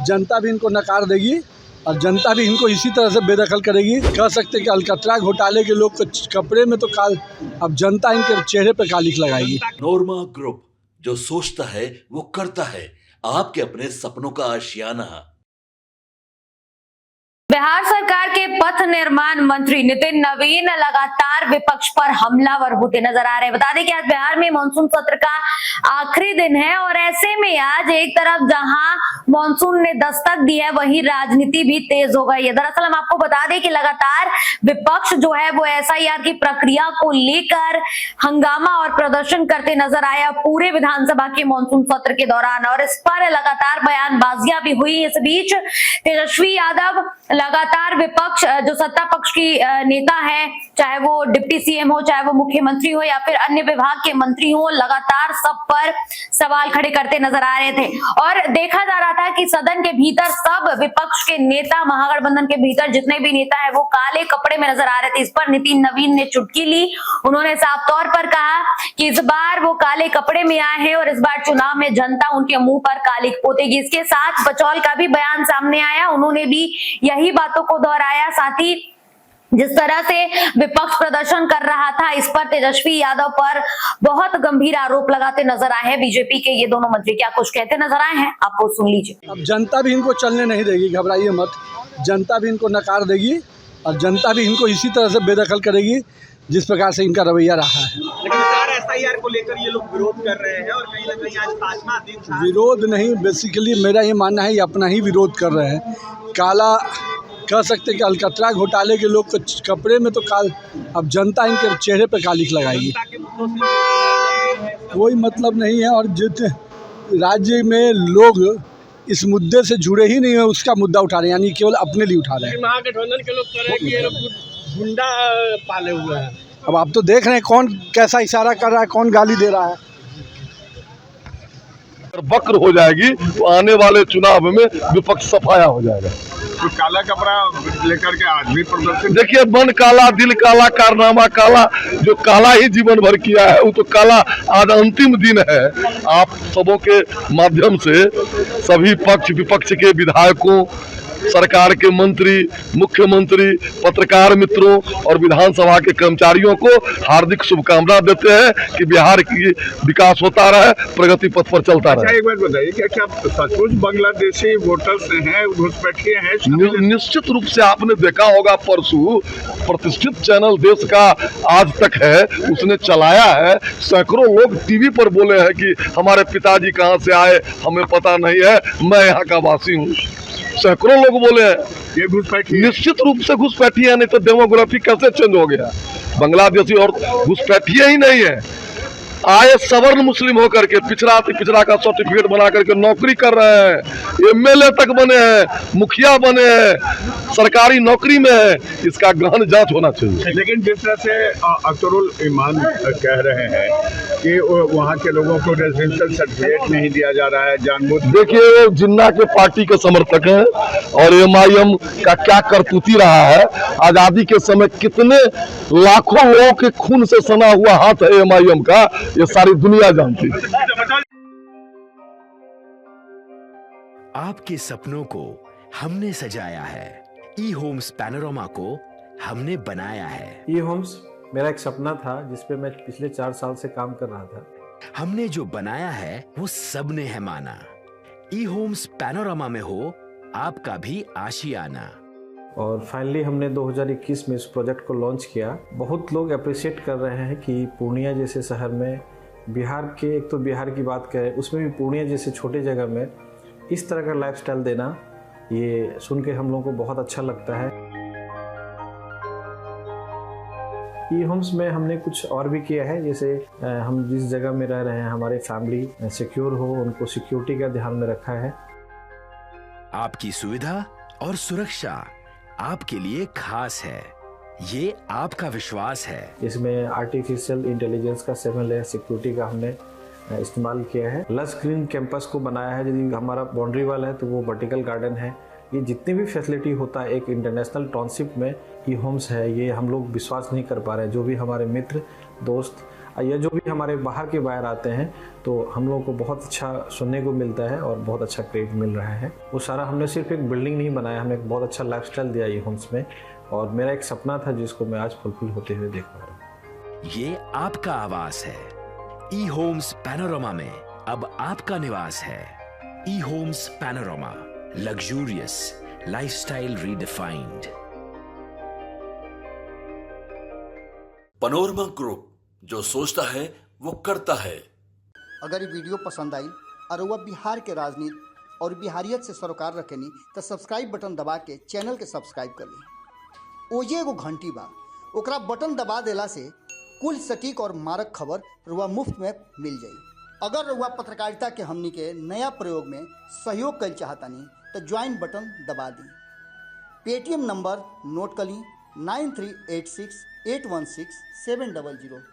जनता भी इनको नकार देगी और जनता भी इनको इसी तरह से बेदखल करेगी। कह सकते हैं कि अलकतरा घोटाले के लोग कपड़े में तो अब जनता इनके चेहरे पे कालिख लगाएगी। नोरमा ग्रुप, जो सोचता है वो करता है। आपके अपने सपनों का आशियाना। बिहार सरकार के पथ निर्माण मंत्री नितिन नवीन लगातार विपक्ष पर हमलावर होते नजर आ रहे हैं। बता दें कि आज बिहार में मानसून सत्र का आखिरी दिन है और ऐसे में आज एक तरफ जहां मानसून ने दस्तक दी है, वहीं राजनीति भी तेज हो गई है। दरअसल हम आपको बता दें कि लगातार विपक्ष जो है वो एसआईआर की प्रक्रिया को लेकर हंगामा और प्रदर्शन करते नजर आया पूरे विधानसभा के मानसून सत्र के दौरान, और इस पर लगातार बयानबाजियां भी हुई। इस बीच तेजस्वी यादव लगातार विपक्ष जो सत्ता पक्ष की नेता है, चाहे वो डिप्टी सीएम हो, चाहे वो मुख्यमंत्री हो या फिर अन्य विभाग के मंत्री हो, लगातार सब पर सवाल खड़े करते नजर आ रहे थे। और देखा जा रहा था कि सदन के भीतर सब विपक्ष के नेता, महागठबंधन के भीतर जितने भी नेता है वो काले कपड़े में नजर आ रहे थे। इस पर नितिन नवीन ने चुटकी ली। उन्होंने साफ तौर पर कहा कि इस बार वो काले कपड़े में आए हैं और इस बार चुनाव में जनता उनके मुंह पर कालिख पोतेगी। इसके साथ बचौल का भी बयान सामने आया, उन्होंने भी यही बातों को दोहराया। साथ ही जिस तरह से विपक्ष प्रदर्शन कर रहा था, इस पर तेजस्वी यादव पर बहुत गंभीर आरोप लगाते नजर आए हैं बीजेपी के ये दोनों मंत्री। क्या कुछ कहते नजर आए हैं, आप वो सुन लीजिए। अब जनता भी इनको चलने नहीं देगी, घबराइए मत। जनता भी इनको नकार देगी और जनता भी इनको इसी तरह से बेदखल करेगी जिस प्रकार से इनका रवैया रहा है। लेकिन एसआईआर को लेकर ये लोग विरोध कर रहे हैं और कहीं ना कहीं आज 5वां दिन था। विरोध नहीं, बेसिकली मेरा ये मानना है ये अपना ही विरोध कर रहे हैं। काला कह सकते हैं कि अलकतरा घोटाले के लोग कपड़े में तो अब जनता इनके चेहरे पे कालिख लगाएगी। कोई मतलब नहीं है। और जिस राज्य में लोग इस मुद्दे से जुड़े ही नहीं है उसका मुद्दा उठा रहे हैं, यानी केवल अपने लिए उठा रहे हैं। महागठबंधन के लोग कह रहे हैं कि ये लोग गुंडा पाले हुए हैं। अब आप तो देख रहे हैं कौन कैसा इशारा कर रहा है, कौन गाली दे रहा है। वक्र हो जाएगी तो आने वाले चुनाव में विपक्ष सफाया हो जाएगा। तो काला कपड़ा लेकर के आज भी प्रदर्शन, देखिए, मन काला, दिल काला, कारनामा काला, जो काला ही जीवन भर किया है वो तो काला आज अंतिम दिन है। आप सबों के माध्यम से सभी पक्ष विपक्ष के विधायकों, सरकार के मंत्री, मुख्यमंत्री, पत्रकार मित्रों और विधानसभा के कर्मचारियों को हार्दिक शुभकामना देते हैं कि बिहार की विकास होता रहे, प्रगति पथ पर चलता रहे। एक बात बताइए, क्या सचमुच बांग्लादेशी वोटर्स हैं, घुसपैठिए हैं? निश्चित रूप से आपने देखा होगा, परसों प्रतिष्ठित चैनल देश का आज तक है, उसने चलाया है। सैकड़ों लोग टीवी पर बोले हैं कि हमारे पिताजी कहाँ से आए हमें पता नहीं है, मैं यहाँ का वासी हूँ। सैकड़ों लोग बोले हैं ये घुसपैठी। निश्चित रूप से घुसपैठिया, नहीं तो डेमोग्राफी कैसे चेंज हो गया। बांग्लादेशी और घुसपैठिया ही नहीं है, आए सवर्ण मुस्लिम होकर के पिछड़ा का सर्टिफिकेट बना करके नौकरी कर रहे हैं, एमएलए तक बने हैं, मुखिया बने हैं, सरकारी नौकरी में है। इसका गहन जांच होना चाहिए। लेकिन जिस तरह से अख्तरुल ईमान कह रहे हैं कि वहाँ के लोगों को रेजिडेंशियल सर्टिफिकेट नहीं दिया जा रहा है जानबूझ। देखिए, जिन्ना के पार्टी के समर्थक हैं और एमआईएम का क्या करतूती रहा है। आजादी के समय कितने लाखों लोगों के खून से सना हुआ हाथ है एमआईएम का, ये सारी दुनिया जानती है। आपके सपनों को हमने सजाया है, ई होम्स पैनोरमा को हमने बनाया है। ई होम्स मेरा एक सपना था जिस पे मैं पिछले 4 साल से काम कर रहा था। हमने जो बनाया है वो सबने है माना। ई होम्स पैनोरमा में हो आपका भी आशियाना। और फाइनली हमने 2021 में इस प्रोजेक्ट को लॉन्च किया। बहुत लोग अप्रिशिएट कर रहे हैं कि पूर्णिया जैसे शहर में, बिहार के, एक तो बिहार की बात करें उसमें भी पूर्णिया जैसे छोटे जगह में इस तरह का लाइफस्टाइल देना, ये सुन के हम लोगों को बहुत अच्छा लगता है। ई होम्स में हमने कुछ और भी किया है, जैसे हम जिस जगह में रह रहे हैं हमारे फैमिली सिक्योर हो, उनको सिक्योरिटी का ध्यान में रखा है। आपकी सुविधा और सुरक्षा आपके लिए खास है, ये आपका विश्वास है। इसमें आर्टिफिशियल इंटेलिजेंस का 7 लेयर सिक्योरिटी का हमने इस्तेमाल किया है। लस ग्रीन कैंपस को बनाया है। यदि हमारा बाउंड्री वाल है तो वो वर्टिकल गार्डन है। ये जितनी भी फैसिलिटी होता है एक इंटरनेशनल टाउनशिप में ई होम्स है, ये हम लोग विश्वास नहीं कर पा रहे हैं। जो भी हमारे मित्र दोस्त या जो भी हमारे बाहर के बायर आते हैं तो हम लोगों को बहुत अच्छा सुनने को मिलता है और बहुत अच्छा क्रेडिट मिल रहा है। वो सारा हमने सिर्फ एक बिल्डिंग नहीं बनाया, हमें एक बहुत अच्छा लाइफस्टाइल दिया ये होम्स में, और मेरा एक सपना था जिसको मैं आज फुलफिल होते हुए देख पा रहा हूँ। ये आपका आवास है। ई होम्स पैनोरामा में अब आपका निवास है। E Homes Panorama, luxurious lifestyle redefined. Panorama group, जो सोचता है वो करता है। अगर ये वीडियो पसंद आई और वह बिहार के राजनीति और बिहारियत से सरोकार रखेनी तो सब्सक्राइब बटन दबा के चैनल के सब्सक्राइब कर ली। ओजे एगो घंटी बा, ओकरा बटन दबा देला से कुल सटीक और मारक खबर रुआ मुफ्त में मिल जाई। अगर रुआ पत्रकारिता के हमनी के नया प्रयोग में सहयोग कर चाहतानी तो ज्वाइन बटन दबा दी। पेटीएम नंबर नोट कर ली 9386 816 700।